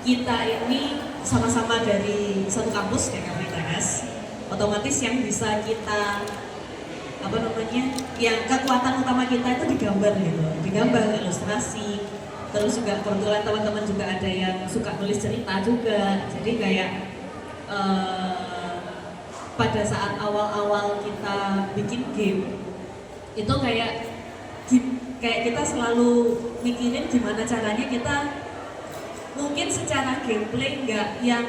kita ini sama-sama dari satu kampus kayak ITS, otomatis yang bisa kita yang kekuatan utama kita itu digambar gitu, digambar, ilustrasi, terus juga kebetulan teman-teman juga ada yang suka nulis cerita juga, jadi kayak pada saat awal-awal kita bikin game itu kayak kita selalu mikirin gimana caranya kita mungkin secara gameplay nggak yang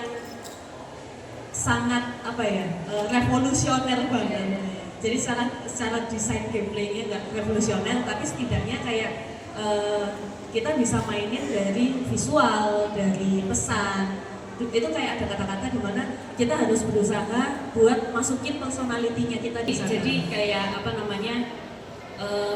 sangat revolusioner banget. Jadi secara desain gameplaynya nggak revolusioner, tapi setidaknya kayak kita bisa mainin dari visual, dari pesan. Itu kayak ada kata-kata di mana kita harus berusaha buat masukin personalitinya kita di sana. Jadi kayak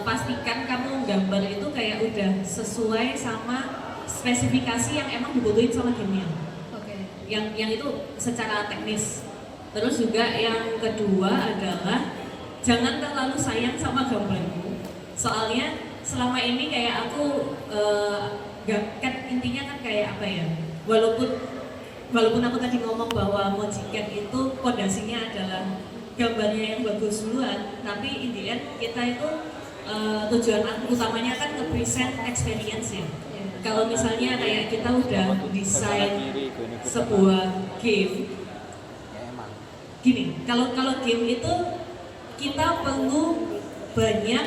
pastikan kamu gambar itu kayak udah sesuai sama spesifikasi yang emang dibutuhin sama gamenya. Oke. Yang itu secara teknis. Terus juga yang kedua adalah jangan terlalu sayang sama gambarmu. Soalnya selama ini kayak aku intinya kan kayak walaupun aku tadi ngomong bahwa Mojicat itu pondasinya adalah gambarnya yang bagus duluan, tapi in the end kita itu tujuan utamanya kan nge-present experience ya. Kalau misalnya kayak kita udah desain sebuah game, gini, kalau game itu kita perlu banyak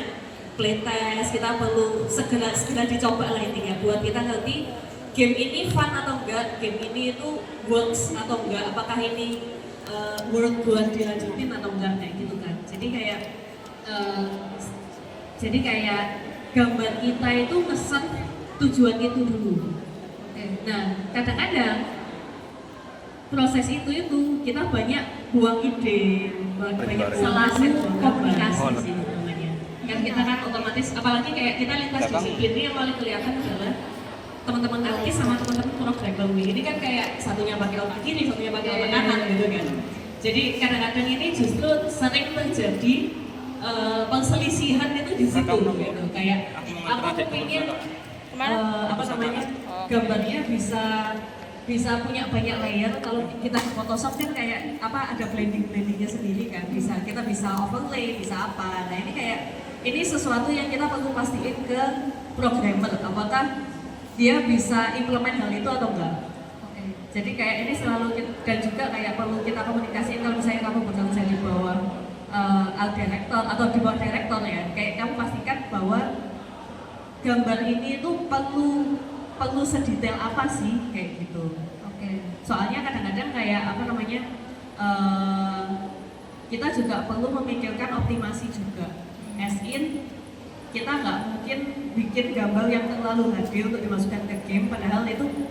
playtest, kita perlu segera dicoba lah intinya buat kita ngerti game ini fun atau enggak, game ini itu works atau enggak, apakah ini worth buat dilanjutin atau enggak, kayak gitu kan. Jadi kayak gambar kita itu mesen tujuan itu dulu. Nah, kadang-kadang proses itu kita banyak buang ide, banyak salah komunikasi sih namanya. Kan kita kan otomatis, apalagi kayak kita lintas disiplin ini yang paling kelihatan adalah teman-teman artis sama teman-teman programmer ini kan kayak satunya pakai otak kiri, satunya pakai otak kanan gitu kan. Jadi kadang-kadang ini justru sering terjadi perselisihan itu di situ gitu. Kayak aku pengen gambarnya bisa punya banyak layer. Kalau kita di Photoshop kan kayak ada blendingnya sendiri kan, kita bisa overlay, bisa apa. Nah ini sesuatu yang kita perlu pastiin ke programmer, apakah dia bisa implement hal itu atau enggak. Jadi kayak ini selalu dan juga kayak perlu kita komunikasiin kalau misalnya kamu bekerja di bawah art director atau di bawah director ya, kayak kamu pastikan bahwa gambar ini itu perlu sedetail apa sih kayak gitu. Soalnya kadang-kadang kayak kita juga perlu memikirkan optimasi juga. As in kita nggak mungkin bikin gambar yang terlalu HD untuk dimasukkan ke game, padahal itu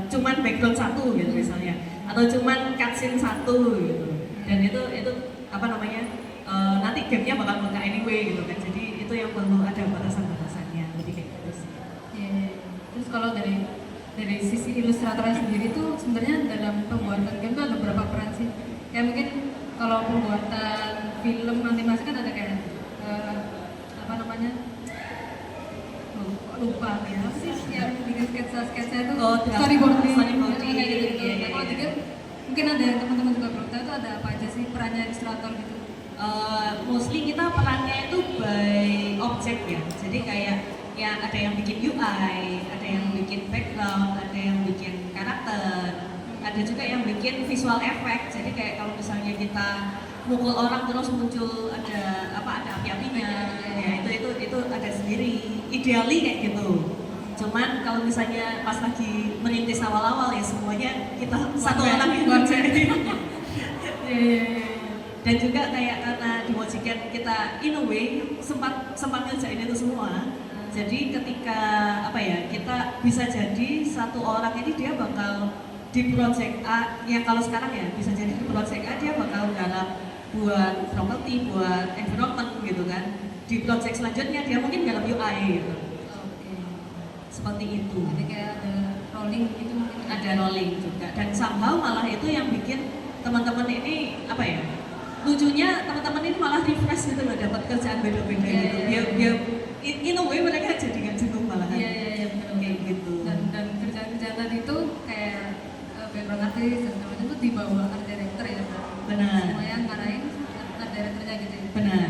cuman background satu gitu misalnya, atau cuman cutscene satu gitu. Dan itu nanti gamenya bakal buka anyway gitu kan. Jadi itu yang perlu ada batasan-batasannya. Jadi kayak gitu sih. Terus kalau dari sisi ilustratornya sendiri tuh sebenarnya dalam pembuatan game tuh ada beberapa peran sih. Kayak mungkin kalau pembuatan film animasi kan ada kayak lupa ya sih yang bikin sketsa itu storyboarding kayak gitu. Kalau juga mungkin ada yang teman-teman juga belum tahu itu ada apa aja sih perannya ilustrator gitu. Mostly kita perannya itu by object ya. Jadi kayak ada yang bikin UI, ada yang bikin background, ada yang bikin karakter, ada juga yang bikin visual effect. Jadi kayak kalau misalnya kita mukul orang terus muncul ada api-apinya, ya itu ada sendiri. Ideally kayak gitu. Cuman kalau misalnya pas lagi merintis awal-awal ya semuanya kita satu orang yang ngerjain. Dan juga kayak karena di Mojicat kita in a way sempat ngerjain itu semua. Jadi ketika kita bisa jadi satu orang ini dia bakal di project A, yang kalau sekarang ya bisa jadi di project A dia bakal garap buat properti, buat environment gitu kan. Di project selanjutnya dia mungkin garap UI gitu. Seperti itu. Jadi kayak ada rolling gitu mungkin. Ada rolling juga. Dan somehow malah itu yang bikin teman-teman ini lucunya teman-teman ini malah refresh gitu loh, dapat kerjaan beda-beda gitu. Dia in a way mereka jadi nggak jenuh malahan. Iya benar kayak gitu. Dan tadi itu kayak background artis dan segala macam itu di bawah art director ya. Benar. Semuanya ngarahin art directornya gitu ya. Benar.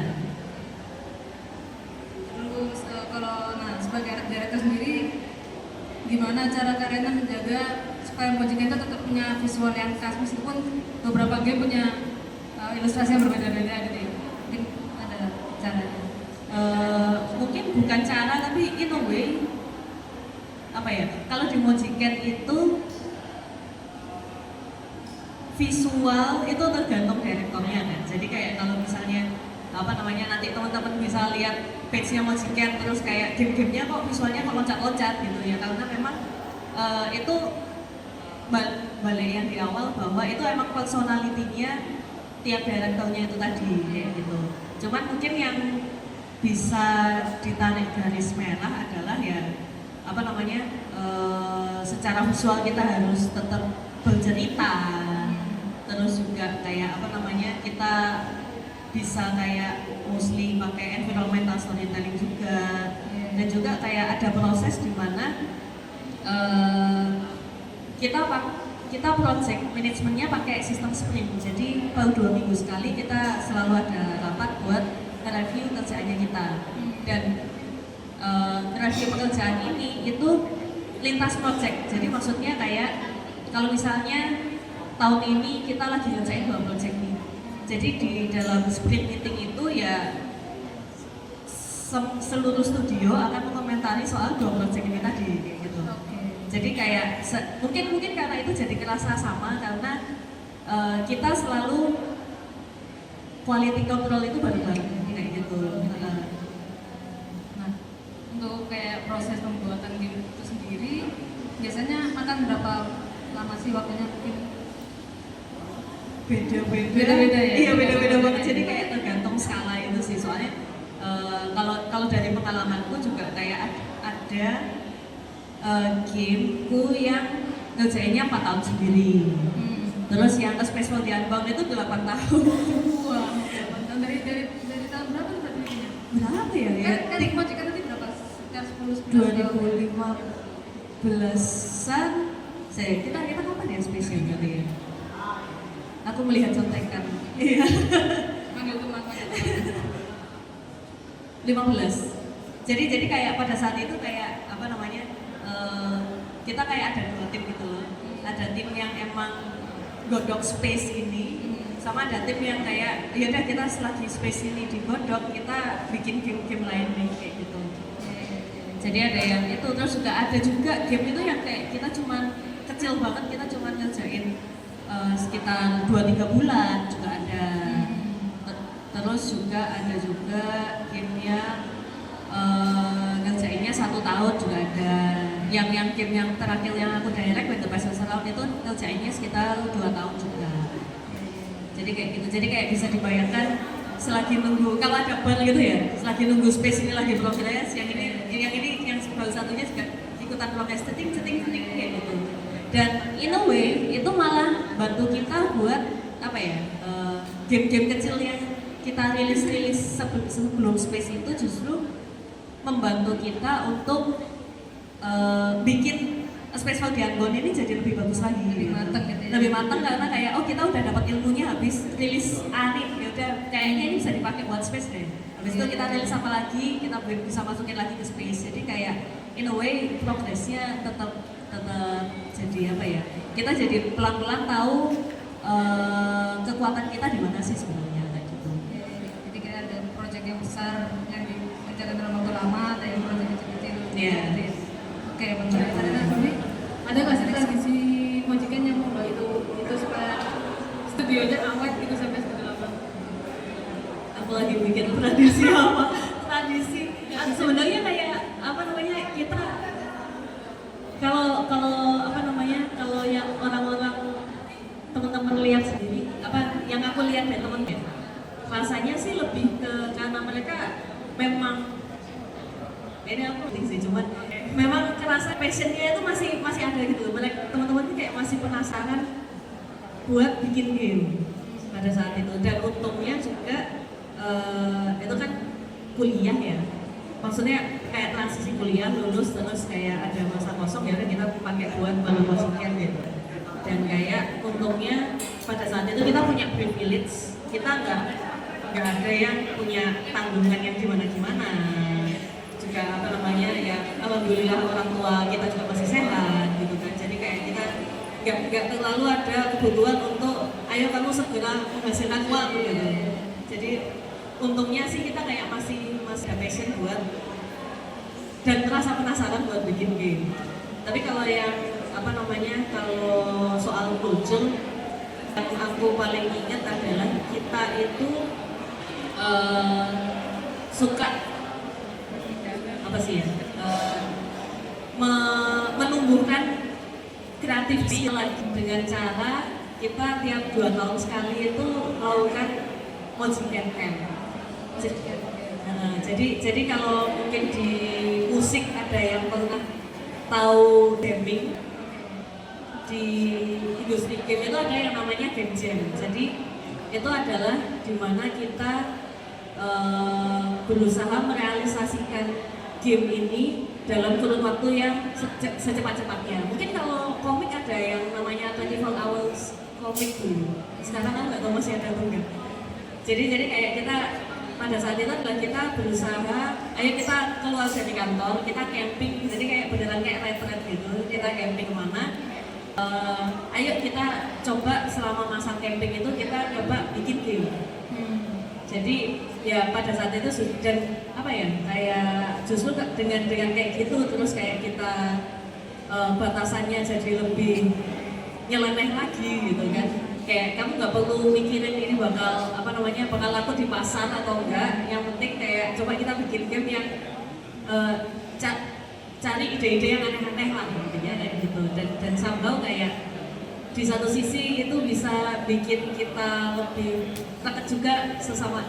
Terus kalau sebagai art director sendiri gimana cara Karena menjaga supaya Mojang itu tetap punya visual yang khas meskipun beberapa game punya ilustrasi yang berbeda-beda gitu ya. Mungkin ada caranya. Mungkin bukan cara tapi in a way apa ya, kalau di Mojiken itu visual itu tergantung direktornya kan. Jadi kayak kalau misalnya apa namanya nanti teman-teman bisa lihat page-nya Mojiken terus kayak game-gamenya kok visualnya kok loncat-loncat gitu ya, karena memang itu balik yang di awal bahwa itu emang personality-nya tiap direktornya itu tadi kayak gitu. Cuman mungkin yang bisa ditarik garis merah adalah ya apa namanya secara visual kita harus tetap bercerita, terus juga kayak apa namanya kita bisa kayak mostly pakai environmental storytelling juga, dan juga kayak ada proses di mana kita project manajemennya pakai sistem sprint. Jadi per 2 minggu sekali kita selalu ada rapat buat review kerjaannya kita, dan review pekerjaan ini itu lintas project. Jadi maksudnya kayak kalau misalnya tahun ini kita lagi ngerjain 2 project nih, jadi di dalam sprint meeting itu ya seluruh studio akan mengomentari soal 2 project ini tadi kayak gitu. Jadi kayak mungkin karena itu jadi kerasa sama karena kita selalu quality control itu bareng-bareng kayak gitu. Nah, untuk kayak proses pembuatan game itu sendiri biasanya makan berapa lama sih waktunya? Mungkin beda-beda ya? Iya, beda-beda banget. Jadi kayak tergantung skala itu sih. Soalnya kalau dari pengalamanku juga kayak ada gameku yang ngerjainnya 4 tahun sendiri. Terus yang ke Space for the Unbound itu 8 tahun. Wah, 8 tahun dari tahun berapa tuh berarti ini? Berapa ya? Kan Mojiken tadi berapa? Sekitar 10 2015-an. Kita kapan ya spesial kali ya? Aku melihat contekan. Iya. Manggil teman. 15. Jadi kayak pada saat itu kayak apa namanya? Kita kayak ada 2 tim gitu loh. Ada tim yang emang godok space ini, sama ada tim yang kayak ya udah kita selagi space ini digodok kita bikin game-game lain nih kayak gitu. Jadi ada yang itu, terus juga ada juga game itu yang kayak kita cuman kecil banget, kita cuman ngerjain sekitar 2-3 bulan juga ada. Terus juga ada juga game yang ngerjainnya 1 tahun juga ada. Yang game yang terakhir yang aku direct When the Past Was Around itu ngerjainnya sekitar 2 tahun juga. Jadi kayak gitu, jadi kayak bisa dibayangkan selagi nunggu, kalau ada bar gitu ya, selagi nunggu space ini lagi progress, yang baru satunya juga ikutan progress, ceting kayak gitu. Dan in a way itu malah bantu kita buat apa ya, game-game kecil yang kita rilis sebelum space itu justru membantu kita untuk bikin Space for the Unbound ini jadi lebih bagus lagi, lebih matang gitu ya. Lebih matang karena kayak kita udah dapat ilmunya habis rilis anime, ya udah kayaknya ini bisa dipakai buat space deh. Habis itu kita rilis apa lagi, kita bisa masukin lagi ke space. Jadi kayak in a way progresnya tetap jadi apa ya? Kita jadi pelan-pelan tahu kekuatan kita di mana sih sebenarnya kayak gitu. Jadi kayak ada project yang besar yang dikerjakan dalam waktu lama, ada yang project kecil-kecil. Iya. Oke, menurut Karena sendiri ada nggak sih tradisi Mojiken yang membawa itu supaya studionya awet gitu sampai segala lama? Aku lagi bikin tradisi apa? Tradisi sebenarnya kayak apa namanya, kita kalau apa namanya, kalau yang orang-orang teman-teman lihat sendiri, apa yang aku lihat dari temen rasanya sih lebih ke karena mereka memang ini aku sih, cuman memang kerasa passionnya itu masih ada gitu. Mereka teman-teman tuh kayak masih penasaran buat bikin game pada saat itu. Dan untungnya juga itu kan kuliah ya, maksudnya kayak transisi kuliah lulus terus kayak ada masa kosong ya udah kita pakai buat promosikan gitu. Dan kayak untungnya pada saat itu kita punya privilege, kita nggak ada yang punya tanggungan yang gimana juga apa namanya ya, alhamdulillah orang tua kita juga masih sehat gitu kan. Jadi kayak kita nggak terlalu ada kebutuhan untuk ayo kamu segera menghasilkan uang gitu. Jadi untungnya sih kita kayak masih ada passion buat dan merasa penasaran buat bikin game. Tapi kalau yang apa namanya, kalau soal culture yang aku paling ingat adalah kita itu suka apa sih ya, menumbuhkan kreativitas lagi dengan cara kita tiap 2 tahun sekali itu melakukan Mojjiken Camp. Jadi kalau mungkin di musik ada yang pernah tahu gaming, di industri game itu ada yang namanya game jam. Jadi itu adalah dimana kita berusaha merealisasikan game ini dalam kurun waktu yang secepat-cepatnya. Mungkin kalau komik ada yang namanya 24 hours komik dulu. Sekarang kan nggak tahu masih ada atau enggak. Jadi kayak kita pada saat itu adalah kita berusaha, ayo kita keluar dari kantor, kita camping. Jadi kayak beneran kayak retret gitu. Kita camping kemana? Ayo kita coba selama masa camping itu kita coba bikin game. Jadi ya pada saat itu dan apa ya, kayak justru dengan kayak gitu terus kayak kita batasannya jadi lebih nyeleneh lagi gitu kan. Kayak kamu nggak perlu mikirin ini bakal apa namanya, bakal laku di pasar atau enggak. Yang penting kayak coba kita bikin game yang cari ide-ide yang aneh-aneh lah intinya kayak gitu. Dan somehow kayak di satu sisi itu bisa bikin kita lebih dekat juga sesama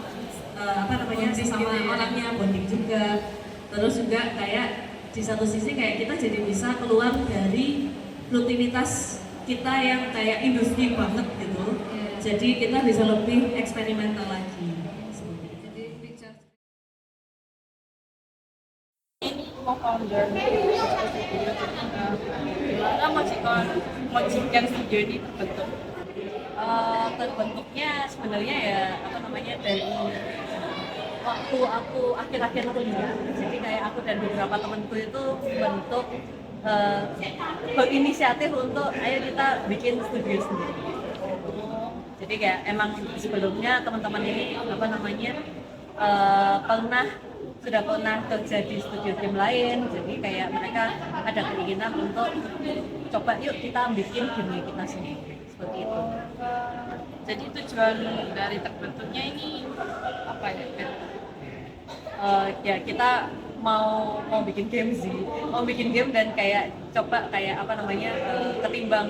sesama orangnya, bonding juga. Terus juga kayak di satu sisi kayak kita jadi bisa keluar dari rutinitas kita yang kayak industri banget gitu. Jadi kita bisa lebih eksperimental lagi. Co-founder gimana Mojjiken Studio ini terbentuk? Terbentuknya sebenarnya ya apa namanya, dari waktu aku akhir-akhir kuliah. Jadi kayak aku dan beberapa temanku itu bentuk berinisiatif untuk ayo kita bikin studio sendiri. Jadi kayak emang sebelumnya teman-teman ini apa namanya sudah pernah kerja di studio game lain. Jadi kayak mereka ada keinginan untuk coba yuk kita bikin game kita sendiri seperti itu. Jadi tujuan dari terbentuknya ini apa ya? Ya kita mau bikin game sih, mau bikin game dan kayak coba kayak apa namanya, ketimbang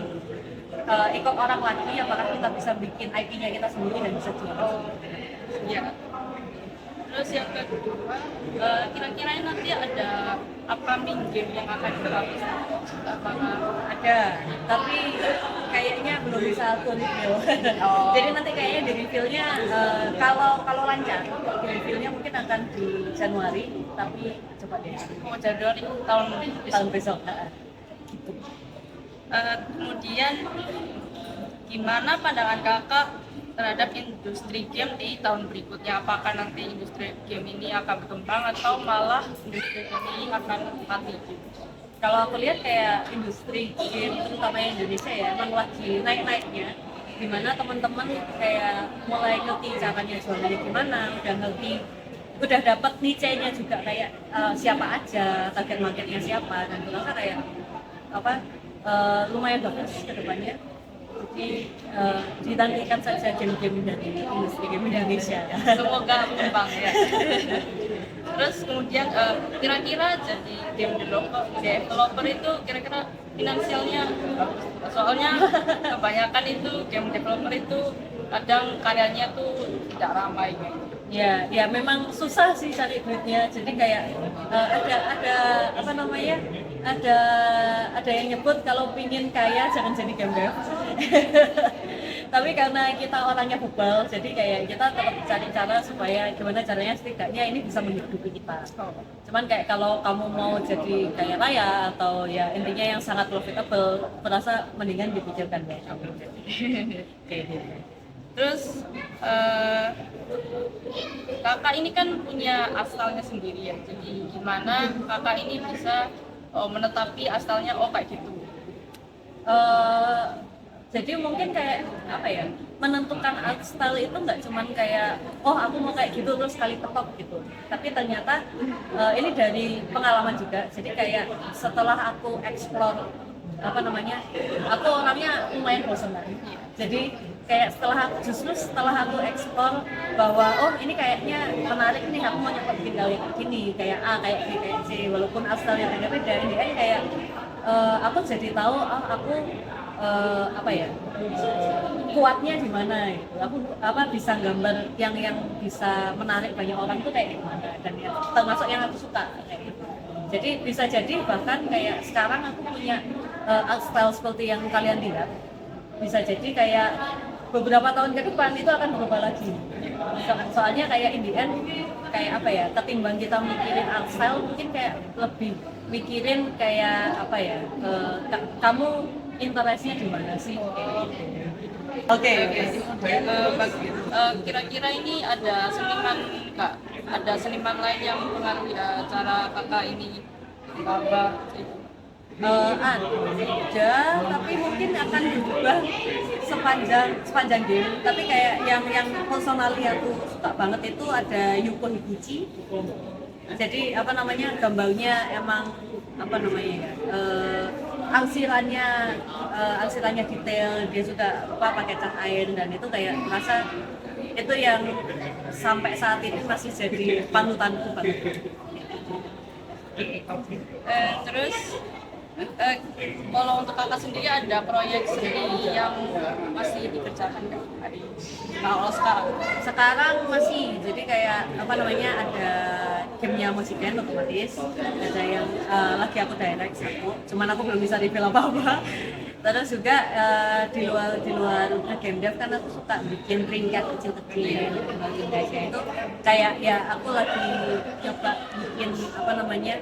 ikut orang lagi, apakah kita bisa bikin IP-nya kita sendiri dan bisa jual. Ya. Terus yang kedua, kira-kira nanti ada upcoming game yang akan dipublish? Apakah Ada, tapi kayaknya belum bisa aku reveal. Jadi nanti kayaknya di reveal-nya kalau lancar, di reveal-nya mungkin akan di Januari, tapi coba deh. Januari tahun besok. Gitu. Kemudian gimana pandangan kakak terhadap industri game di tahun berikutnya? Apakah nanti industri game ini akan berkembang atau malah industri game ini akan mati? Kalau aku lihat kayak industri game terutama yang Indonesia ya emang lagi naik-naiknya, dimana teman-teman kayak mulai ngerti caranya jualannya gimana, udah dapat niche-nya juga kayak siapa aja, target marketnya siapa, dan ternyata kayak lumayan bagus ke depannya. Jadi dinantikan saja game-game dari industri game Indonesia. Semoga berkembang ya. Terus kemudian kira-kira jadi game developer itu kira-kira finansialnya bagus. Soalnya kebanyakan itu game developer itu kadang karyanya tuh tidak ramai gitu. Ya memang susah sih cari duitnya. Jadi kayak ada apa namanya? Ada yang nyebut kalau pingin kaya jangan jadi game dev. Tapi karena kita orangnya bebal, jadi kayak kita tetap cari cara supaya gimana caranya setidaknya ini bisa menghidupi kita. Cuman kayak kalau kamu mau jadi kaya raya atau ya intinya yang sangat profitable, merasa mendingan dipikirkan deh kamu jadi kayak gitu. Terus kakak ini kan punya asalnya sendiri ya, jadi gimana kakak ini bisa menetapi asalnya kayak gitu? Jadi mungkin kayak apa ya, menentukan art style itu nggak cuman kayak aku mau kayak gitu terus sekali ketok gitu, tapi ternyata ini dari pengalaman juga. Jadi kayak setelah aku explore apa namanya, aku orangnya lumayan bosan. Jadi kayak setelah aku explore bahwa ini kayaknya menarik nih, aku mau nyoba bikin gawe kayak gini, kayak A, kayak B, kayak C, walaupun art style yang beda-beda, ini kan kayak aku jadi tahu aku apa ya, kuatnya di mana gitu. Aku bisa gambar yang bisa menarik banyak orang tuh kayak gimana, dan ya termasuk yang aku suka kayak gitu. Jadi bisa jadi bahkan kayak sekarang aku punya art style seperti yang kalian lihat, bisa jadi kayak beberapa tahun ke depan itu akan berubah lagi. Soalnya kayak in the end kayak apa ya, ketimbang kita mikirin art style mungkin kayak lebih mikirin kayak apa ya, kamu interestnya di mana sih? Oke. Kira-kira ini ada seniman kak, ada seniman lain yang mempengaruhi cara kakak ini gambar? Ada, tapi mungkin akan berubah sepanjang game. Tapi kayak yang personally aku suka banget itu ada Yuko Higuchi. Jadi apa namanya, gambarnya emang apa namanya ya, arsirannya detail, dia juga pakai cat air, dan itu kayak merasa itu yang sampai saat ini masih jadi panutanku banget. Terus kalau untuk kakak sendiri ada proyek sendiri yang masih dikerjakan nggak hari ini? Kalau Sekarang masih, jadi kayak apa namanya, ada gamenya Mojiken otomatis, ada yang lagi aku direct satu, cuman aku belum bisa reveal apa-apa. Terus juga di luar game dev kan aku suka bikin ringkat kecil-kecil guysnya itu, kayak ya aku lagi coba bikin apa namanya,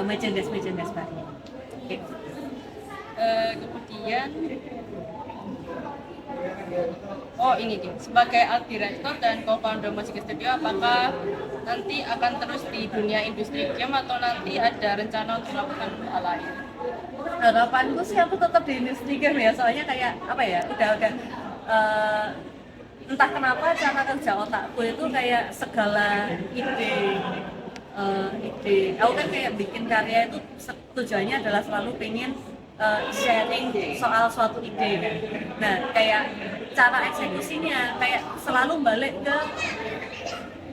merchandise baru. Kemudian ini dia, sebagai art director dan co-founder Mojiken Studio, apakah nanti akan terus di dunia industri game atau nanti ada rencana untuk melakukan hal lain? Harapanku sih aku tetap di industri game ya, soalnya kayak apa ya, udah entah kenapa cara kerja otakku itu kayak segala ide aku kan kayak bikin karya itu tujuannya adalah selalu pengen sharing soal suatu ide kan. Nah kayak cara eksekusinya kayak selalu balik ke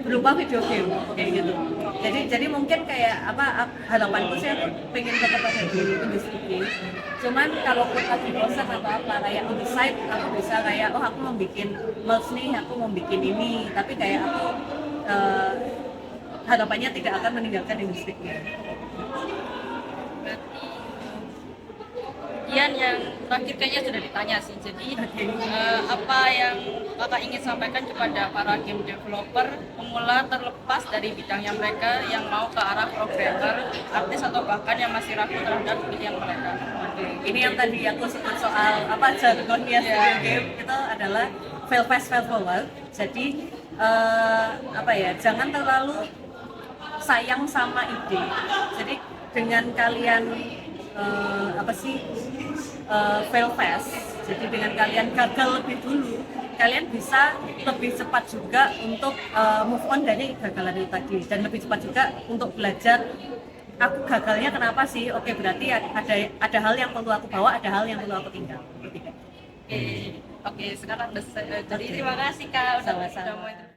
berupa video game kayak gitu. Jadi mungkin kayak apa, harapanku sih aku pengen tetap ada di industri game. Cuman kalau lagi bosan atau apa, kayak on the side aku bisa kayak aku mau bikin merch nih, aku mau bikin ini, tapi kayak aku harapannya tidak akan meninggalkan industri game. Berarti yang terakhir kayaknya sudah ditanya sih. Jadi apa yang kakak ingin sampaikan kepada para game developer pemula terlepas dari bidangnya mereka yang mau ke arah programmer, artis, atau bahkan yang masih ragu terhadap pilihan mereka? Ini yang tadi aku sebut soal apa, jargonnya studio game itu adalah fail fast fail forward. Jadi apa ya, jangan terlalu sayang sama ide. Jadi dengan kalian fail fast, jadi dengan kalian gagal lebih dulu, kalian bisa lebih cepat juga untuk move on dari kegagalan itu tadi, dan lebih cepat juga untuk belajar aku gagalnya kenapa sih. Oke, berarti ada hal yang perlu aku bawa, ada hal yang perlu aku tinggal. Oke, sekarang udah selesai. Jadi terima kasih kak udah Sama-sama. mau